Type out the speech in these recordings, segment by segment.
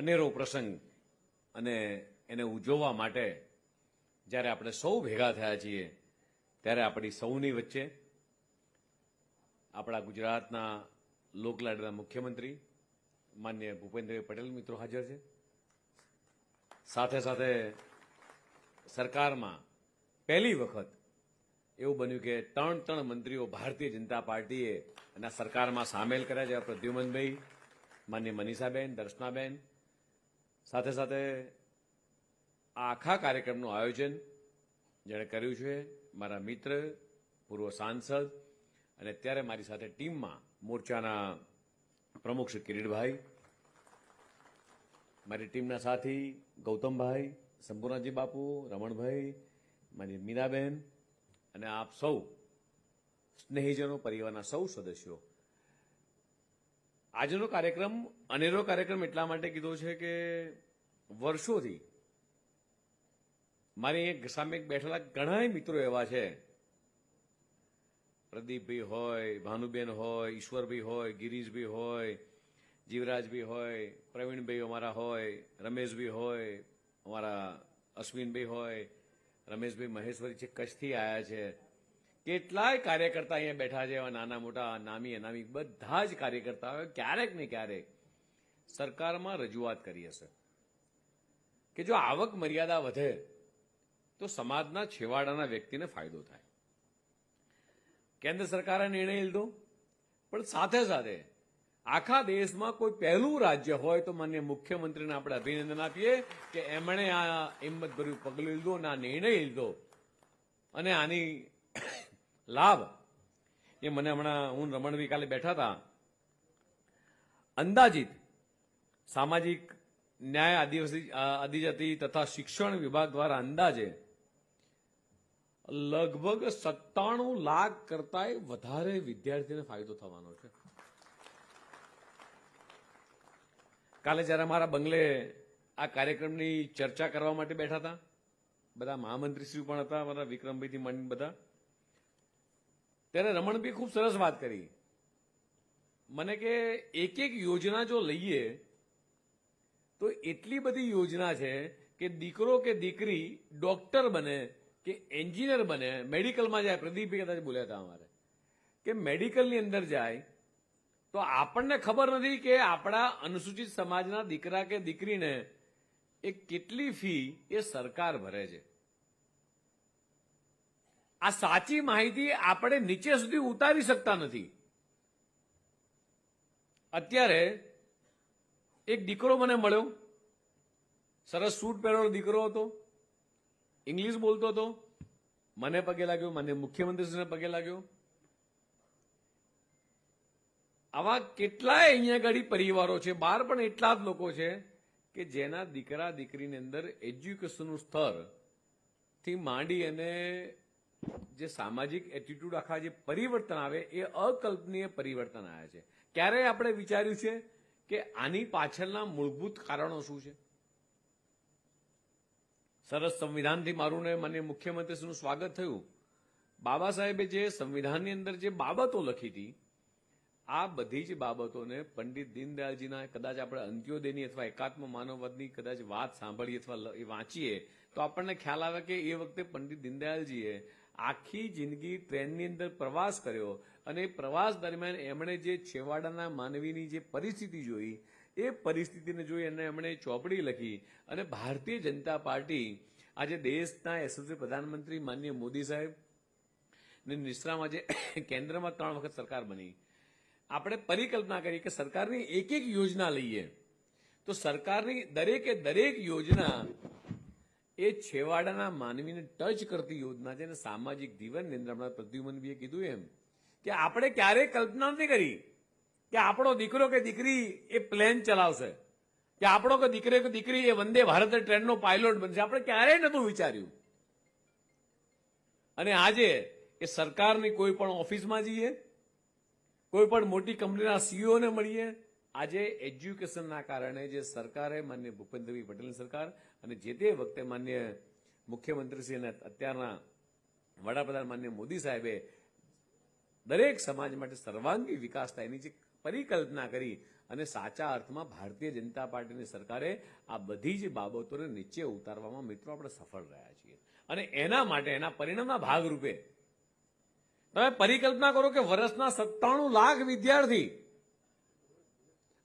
અનેરો પ્રસંગ અને એને ઉજવવા માટે જ્યારે આપણે સૌ ભેગા થયા છીએ ત્યારે આપણી સૌની વચ્ચે આપણા ગુજરાતના લોકલાડીલા મુખ્યમંત્રી માનનીય ભૂપેન્દ્રભાઈ પટેલ મિત્રો હાજર છે. સાથે સાથે સરકારમાં પહેલી વખત એવું બન્યું કે ત્રણ મંત્રીઓ ભારતીય જનતા પાર્ટીએ એના સરકારમાં સામેલ કર્યા છે. પ્રદ્યુમનભાઈ, માનનીય મનીષાબેન, દર્શનાબેન. સાથે સાથે આ આખા કાર્યક્રમનું આયોજન જેણે કર્યું છે મારા મિત્ર, પૂર્વ સાંસદ અને અત્યારે મારી સાથે ટીમમાં મોરચાના પ્રમુખ શ્રી કિરીટભાઈ, મારી ટીમના સાથી ગૌતમભાઈ, સંપૂર્ણજી બાપુ, રમણભાઈ, મારી મીનાબેન અને આપ સૌ સ્નેહીજનો, પરિવારના સૌ સદસ્યો. આજનો કાર્યક્રમ અનેરો કાર્યક્રમ એટલા માટે કીધો છે કે વર્ષોથી મારી સામે બેઠેલા ઘણા મિત્રો એવા છે, પ્રદીપભાઈ હોય, ભાનુબેન હોય, ઈશ્વરભાઈ હોય, ગિરીશભાઈ હોય, જીવરાજભાઈ હોય, પ્રવીણભાઈ અમારા હોય, રમેશભાઈ હોય, અમારા અશ્વિનભાઈ હોય, રમેશભાઈ મહેશ્વરી છે, કચ્છથી આવ્યા છે. કેટલાય કાર્યકર્તા અહીંયા બેઠા છે, એવા નાના મોટા, નામી અનામી બધા જ કાર્યકર્તાઓ ક્યારેક ને ક્યારેક સરકારમાં રજૂઆત કરી હશે કે જો આવક મર્યાદા વધે તો સમાજના છેવાડાના વ્યક્તિને ફાયદો થાય. કેન્દ્ર સરકારે નિર્ણય લીધો, પણ સાથે સાથે આખા દેશમાં કોઈ પહેલું રાજ્ય હોય તો માનનીય મુખ્યમંત્રીને આપણે અભિનંદન આપીએ કે એમણે આ હિંમતભર્યું પગલું લીધું અને આ નિર્ણય લીધો. અને આની લાભ એ મને હમણાં હું રમણભાઈ કાલે બેઠા હતા, અંદાજિત સામાજિક ન્યાય, આદિજાતિ તથા શિક્ષણ વિભાગ દ્વારા અંદાજે લગભગ 97 લાખ કરતાંય વધારે વિદ્યાર્થીને ફાયદો થવાનો છે. કાલે જ્યારે અમારા બંગલે આ કાર્યક્રમની ચર્ચા કરવા માટે બેઠા હતા, બધા મહામંત્રીશ્રી પણ હતા, બધા વિક્રમભાઈથી માંડીને બધા, ત્યારે રમણભાઈ ખૂબ સરસ વાત કરી મને કે એક એક યોજના જો લઈએ તો એટલી બધી યોજના છે કે દીકરો કે દીકરી ડોક્ટર બને કે એન્જિનિયર બને, મેડિકલમાં જાય. પ્રદીપભાઈ કદાચ બોલ્યા હતા અમારે કે મેડિકલની અંદર જાય તો આપણને ખબર નથી કે આપણા અનુસૂચિત સમાજના દીકરા કે દીકરીને એ કેટલી ફી એ સરકાર ભરે છે. આ સાચી માહિતી આપણે નીચે સુધી ઉતારી શકતા નથી. અત્યારે એક દીકરો મને મળ્યો, સરસ સૂટ પહેરેલો દીકરો હતો, ઇંગ્લિશ બોલતો હતો, મને પગે લાગ્યો, મને મુખ્યમંત્રીશ્રીને પગે લાગ્યો. આવા કેટલાય અહીંયા આગળ પરિવારો છે, બહાર પણ એટલા જ લોકો છે કે જેના દીકરા દીકરીની અંદર એજ્યુકેશનનું સ્તર થી માંડી અને જે સામાજિક એટીટ્યુડ આખા જે પરિવર્તન આવે એ અકલ્પનીય પરિવર્તન આવ્યા છે. ક્યારેય આપણે વિચાર્યું છે કે આની પાછળના મૂળભૂત કારણો શું છે? સરસ સંવિધાનથી મારું ને માનનીય મુખ્યમંત્રીશ્રીનું સ્વાગત થયું. બાબા સાહેબે જે સંવિધાનની અંદર જે બાબતો લખી હતી, આ બધી જ બાબતોને પંડિત દીનદયાળજીના કદાચ આપણે અંત્યોદયની અથવા એકાત્મ માનવવાદની કદાચ વાત સાંભળીએ અથવા એ વાંચીએ તો આપણને ખ્યાલ આવે કે એ વખતે પંડિત દીનદયાળજીએ આખી જિંદગી ટ્રેનની અંદર પ્રવાસ કર્યો અને પ્રવાસ દરમિયાન એમણે જે છેવાડાના માનવીની જે પરિસ્થિતિ જોઈ, એ પરિસ્થિતિને જોઈ અને એમણે ચોપડી લખી. અને ભારતીય જનતા પાર્ટી આજે દેશના યશસ્વી પ્રધાનમંત્રી માનનીય મોદી સાહેબ ની નિશ્રામાં જે કેન્દ્રમાં 3 વખત સરકાર બની, આપણે પરિકલ્પના કરી કે સરકારની એક એક યોજના લઈએ તો સરકારની દરેકે દરેક યોજના એ છેવાડાના માનવીને ટચ કરતી યોજના છે. અને સામાજિક જીવનની અંદર હમણાં પ્રદ્યુમનભાઈએ કીધું એમ કે આપણે ક્યારેય કલ્પના નથી કરી કે આપણો દીકરો કે દીકરી એ પ્લેન ચલાવશે, કે આપણો કે દીકરી એ વંદે ભારત ટ્રેનનો પાયલોટ બનશે. આપણે ક્યારેય નહોતું વિચાર્યું. અને આજે એ સરકારની કોઈ પણ ઓફિસમાં જઈએ, કોઈ પણ મોટી કંપનીના સીઈઓને મળીએ, આજે એજ્યુકેશનના કારણે જે સરકારે માનનીય ભૂપેન્દ્રભાઈ પટેલની સરકાર અને જે તે વખતે માનનીય મુખ્યમંત્રીશ્રી અને અત્યારના વડાપ્રધાન માનનીય મોદી સાહેબે દરેક સમાજ માટે સર્વાંગી વિકાસ થાય એની જે પરિકલ્પના કરી અને સાચા અર્થમાં ભારતીય જનતા પાર્ટીની સરકારે આ બધી જ બાબતોને નીચે ઉતારવામાં મિત્રો આપણે સફળ રહ્યા છીએ. અને એના માટે એના પરિણામના ભાગરૂપે તમે પરિકલ્પના કરો કે વર્ષના 97 લાખ વિદ્યાર્થી,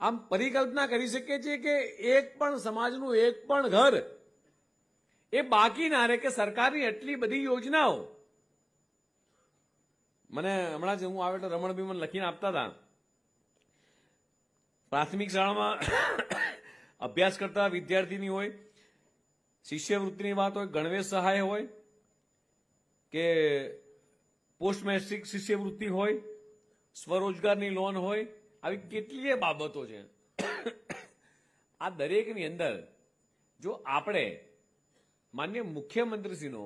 આમ પરિકલ્પના કરી શકીએ છીએ કે એક પણ સમાજનું એક પણ ઘર એ બાકી ના રહે કે સરકારની એટલી બધી યોજનાઓ. મને હમણાં જ હું આવે એટલે રમણભાઈ મને લખીને આપતા હતા, પ્રાથમિક શાળામાં અભ્યાસ કરતા વિદ્યાર્થીની હોય, શિષ્યવૃત્તિની વાત હોય, ગણવેશ સહાય હોય કે પોસ્ટ મેટ્રિક શિષ્યવૃત્તિ હોય, સ્વરોજગારની લોન હોય, આવી કેટલીય બાબતો છે. આ દરેકની અંદર જો આપણે માન્ય મુખ્યમંત્રીશ્રીનો,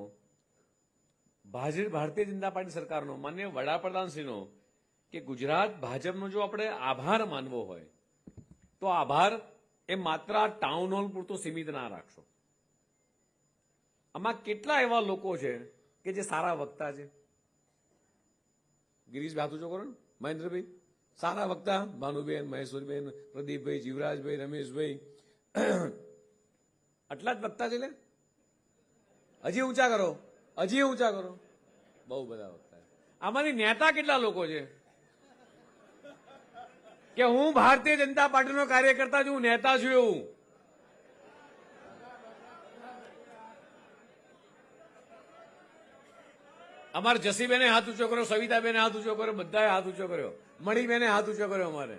ભારતીય જનતા પાર્ટી સરકારનો, માન્ય વડાપ્રધાનશ્રીનો કે ગુજરાત ભાજપનો જો આપણે આભાર માનવો હોય તો આભાર એ માત્ર આ ટાઉન હોલ પૂરતો સીમિત ના રાખશો. આમાં કેટલા એવા લોકો છે કે જે સારા વક્તા છે. ગિરીશભાઈ હાથ ઊંચો કરો ને, મહેન્દ્રભાઈ સારા વક્તા, ભાનુબેન, મહેશ્વરીબેન, પ્રદીપભાઈ, જીવરાજભાઈ, રમેશભાઈ, આટલા જ વક્તા છે. લે હજી ઊંચા કરો, હજી ઊંચા કરો, બહુ બધા વક્તા. આમાંથી નેતા કેટલા લોકો છે કે હું ભારતીય જનતા પાર્ટીનો કાર્યકર્તા છું, હું નેતા છું એવું? અમારે જસીબેને હાથ ઊંચો કર્યો, સવિતાબેને હાથ ઊંચો કર્યો, બધાએ હાથ ઊંચો કર્યો, મણીબેને હાથ ઊંચો કર્યો. અમારે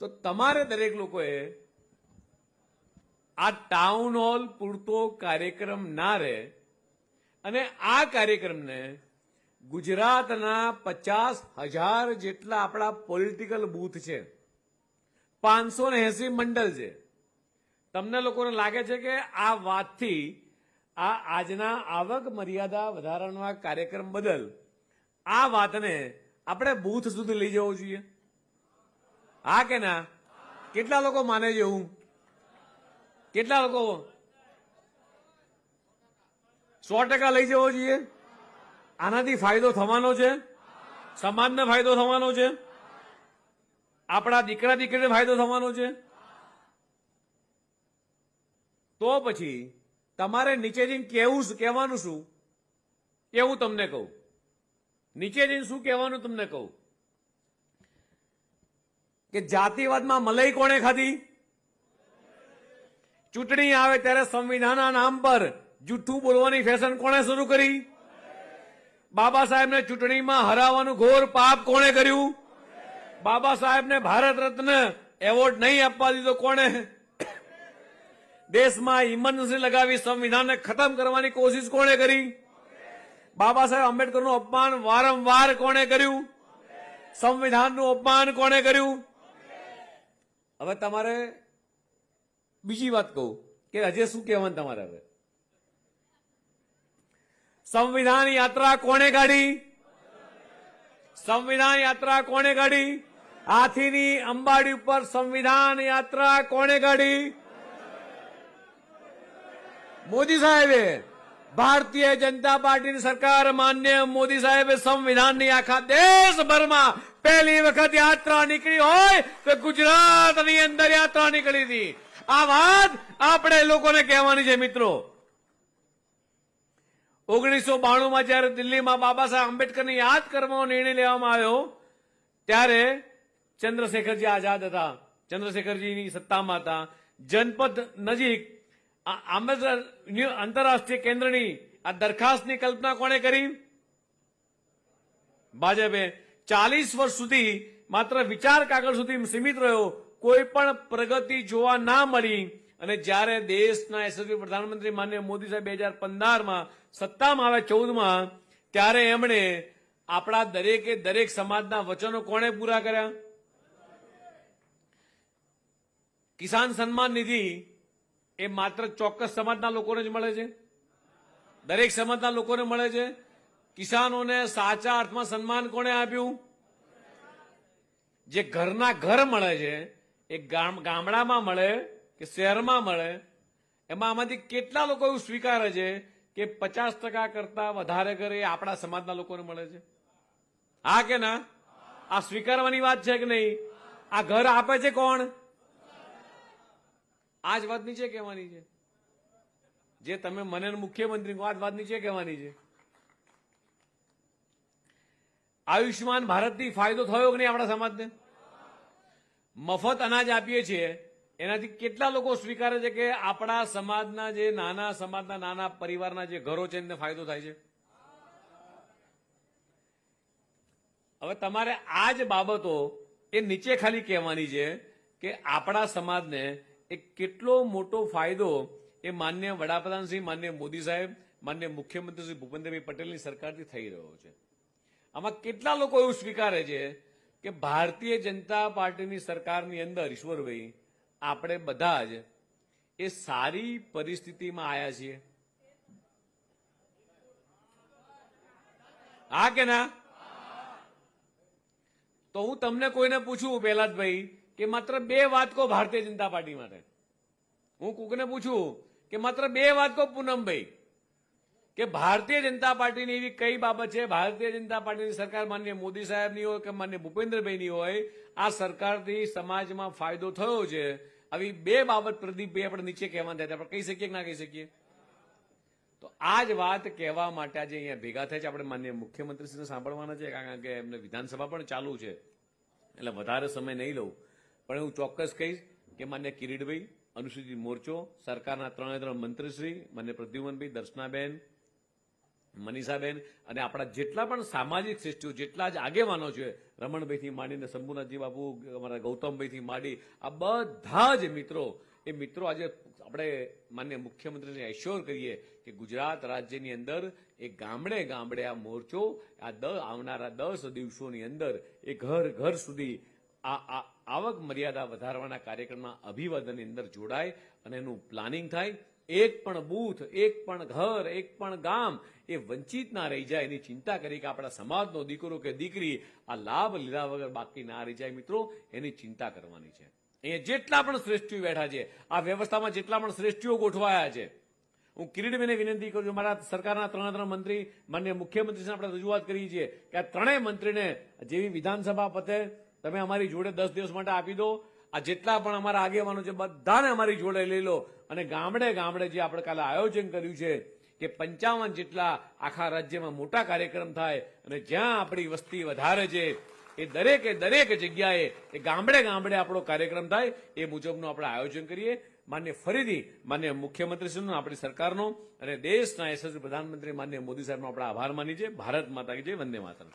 તો તમારે દરેક લોકોએ આ ટાઉન હોલ પૂરતો કાર્યક્રમ ના રહે અને આ કાર્યક્રમને ગુજરાતના 50,000 જેટલા આપણા પોલિટિકલ બૂથ છે, 580 મંડળ છે. તમને લોકોને લાગે છે કે આ વાતથી આ આજના આવક મર્યાદા વધારવાના કાર્યક્રમ બદલ આ વાતને આપણે બૂથ સુધી લઈ જવો જોઈએ? હા કે ના? કેટલા લોકો માને છે એવું? કેટલા લોકો? 100% લઈ જવો જોઈએ. આનાથી ફાયદો થવાનો છે, સમાજને ફાયદો થવાનો છે, આપણા દીકરા દીકરીને ફાયદો થવાનો છે. તો પછી તમારે નીચે જઈને કહેવાનું શું એ હું તમને કહું. નીચે જઈને શું કહેવાનું તમને કહું કે જાતિવાદમાં મલાઈ કોણે ખાધી? ચૂંટણી આવે ત્યારે સંવિધાનના નામ પર જૂઠું બોલવાની ફેશન કોણે શરૂ કરી? બાબા સાહેબને ચૂંટણીમાં હરાવવાનું ઘોર પાપ કોણે કર્યું? બાબા સાહેબને ભારત રત્ન એવોર્ડ નહીં આપવા દીધો કોણે? દેશમાં ઇમરજન્સી લગાવી સંવિધાનને ખતમ કરવાની કોશિશ કોણે કરી? બાબા સાહેબ આંબેડકરનું અપમાન વારંવાર કોણે કર્યું? સંવિધાનનું અપમાન કોણે કર્યું? હવે તમારે બીજી વાત કહું કે હજી શું કહેવાનું તમારે? હવે સંવિધાન યાત્રા કોણે કાઢી? સંવિધાન યાત્રા કોણે કાઢી? હાથીની અંબાડી ઉપર સંવિધાન યાત્રા કોણે કાઢી? મોદી સાહેબે. ભારતીય જનતા પાર્ટીની સરકાર, માન્ય મોદી સાહેબે સંવિધાનની આખા દેશભરમાં પહેલી વખત યાત્રા નીકળી હોય તો ગુજરાતની અંદર યાત્રા નીકળી હતી. આ વાત આપણે લોકોને કહેવાની છે. મિત્રો, 1992માં જયારે દિલ્હીમાં બાબા સાહેબ આંબેડકરને યાદ કરવાનો નિર્ણય લેવામાં આવ્યો ત્યારે ચંદ્રશેખરજી આઝાદ હતા, ચંદ્રશેખરજીની સત્તામાં હતા. જનપદ નજીક આંબેડકર આંતરરાષ્ટ્રીય કેન્દ્રની આ દરખાસ્તની કલ્પના કોણે કરી? ભાજપે. 40 વર્ષ સુધી માત્ર વિચાર કાગળ સુધી સીમિત રહ્યો, કોઈ પણ પ્રગતિ જોવા ના મળી. અને જ્યારે દેશના યશસ્વી પ્રધાનમંત્રી માનનીય મોદી સાહેબ 2015માં સત્તામાં આવ્યા, 14માં, ત્યારે એમણે આપણા દરેકે દરેક સમાજના વચનો કોણે પૂરા કર્યા? કિસાન સન્માન નિધિ એ માત્ર ચોક્કસ સમાજના લોકોને જ મળે છે? દરેક સમાજના લોકોને મળે છે? કિસાનોને સાચા અર્થમાં સન્માન કોણે આપ્યું? જે ઘરના ઘર મળે છે એ ગામડામાં મળે કે શહેરમાં મળે, એમાં આમાંથી કેટલા લોકો એવું સ્વીકારે છે કે 50% કરતા વધારે ઘર એ આપણા સમાજના લોકોને મળે છે? હા કે ના? આ સ્વીકારવાની વાત છે કે નહીં? આ ઘર આપે છે કોણ? આ જ વાત નીચે કહેવાની છે. જે તમે મને મુખ્યમંત્રી આ જ વાત નીચે કહેવાની છે. આયુષ્યમાન ભારતથી ફાયદો થયો કે નહીં આપણા સમાજને? મફત અનાજ આપીએ છીએ એનાથી કેટલા લોકો સ્વીકારે છે કે આપણા સમાજના જે નાના પરિવારના જે ઘરો છે એને ફાયદો થાય છે? હવે તમારે આ જ બાબતો એ નીચે ખાલી કહેવાની છે કે આપણા સમાજને એક કેટલો મોટો ફાયદો એ માન્ય વડાપ્રધાન શ્રી માન્ય મોદી સાહેબ, માન્ય મુખ્યમંત્રી શ્રી ભૂપેન્દ્રભાઈ પટેલની સરકારથી થઈ રહ્યો છે. આમાં કેટલા લોકો એવું સ્વીકારે છે કે ભારતીય જનતા પાર્ટીની સરકારની અંદર ઈશ્વરભાઈ આપણે બધા જ એ સારી પરિસ્થિતિમાં આવ્યા છીએ? હા કે ના? તો હું તમને કોઈને પૂછું પહેલાદભાઈ કે માત્ર 2 વાત કહો ભારતીય જનતા પાર્ટી માટે. હું કોઈને પૂછું કે માત્ર 2 વાત કહો પૂનમભાઈ કે ભારતીય જનતા પાર્ટીની એવી કઈ બાબત છે, ભારતીય જનતા પાર્ટીની સરકાર માન્ય મોદી સાહેબની હોય કે માન્ય ભૂપેન્દ્રભાઈની હોય, આ સરકારથી સમાજમાં ફાયદો થયો છે, આવી 2 બાબત પ્રદીપભાઈ આપણે નીચે કહેવાનું થાય આપણે કહી શકીએ કે ના કહી શકીએ? તો આ જ વાત કહેવા માટે આજે અહીંયા ભેગા થાય છે. આપણે માન્ય મુખ્યમંત્રીશ્રીને સાંભળવાના છે કારણ કે એમને વિધાનસભા પણ ચાલુ છે એટલે વધારે સમય નહીં લઉં, પણ હું ચોક્કસ કહીશ કે માન્ય કિરીટભાઈ, અનુસૂચિત મોરચો, સરકારના 3 મંત્રીશ્રી માન્ય પ્રદ્યુમનભાઈ, દર્શનાબેન, મનીષાબેન અને આપણા જેટલા પણ સામાજિક શ્રેષ્ઠીઓ, જેટલા જ આગેવાનો છે, રમણભાઈથી માંડીને શંભુનાથજી બાપુ, અમારા ગૌતમભાઈથી માંડી આ બધા જ મિત્રો, એ મિત્રો આજે આપણે માન્ય મુખ્યમંત્રીને એશ્યોર કરીએ કે ગુજરાત રાજ્યની અંદર એ ગામડે ગામડે આ મોરચો આવનારા 10 દિવસોની અંદર એ ઘર ઘર સુધી આ આવક મર્યાદા વધારવાના કાર્યક્રમમાં અભિવાદનની અંદર જોડાય અને એનું પ્લાનિંગ થાય. એક પણ બૂથ, એક પણ ઘર, એક પણ ગામ એ વંચિત ના રહી જાય એની ચિંતા કરી કે આપણા સમાજનો દીકરો કે દીકરી આ લાભ લીધા વગર બાકી ના રહી જાય. મિત્રો, એની ચિંતા કરવાની છે. અહીંયા જેટલા પણ શ્રેષ્ઠીઓ બેઠા છે, આ વ્યવસ્થામાં જેટલા પણ શ્રેષ્ઠીઓ ગોઠવાયા છે, હું કિરીટભાઈને વિનંતી કરું છું, મારા સરકારના 3 મંત્રી માન્ય મુખ્યમંત્રીને આપણે રજૂઆત કરી છે કે આ 3 મંત્રીને જેવી વિધાનસભા પતે તમે અમારી જોડે 10 દિવસ માટે આપી દો. આ જેટલા પણ અમારા આગેવાનો છે બધાને અમારી જોડે લઈ લો અને ગામડે ગામડે જે આપણે કાલે આયોજન કર્યું છે કે 55 જેટલા આખા રાજ્યમાં મોટા કાર્યક્રમ થાય અને જ્યાં આપણી વસ્તી વધારે છે એ દરેક જગ્યાએ એ ગામડે ગામડે આપણો કાર્યક્રમ થાય એ મુજબનું આપણે આયોજન કરીએ. ફરીથી માન્ય મુખ્યમંત્રીશ્રીનો, આપણી સરકારનો અને દેશના યશસ્વી પ્રધાનમંત્રી માન્ય મોદી સાહેબનો આપણે આભાર માની છે. ભારત માતા કી જય. વંદે માતરમ.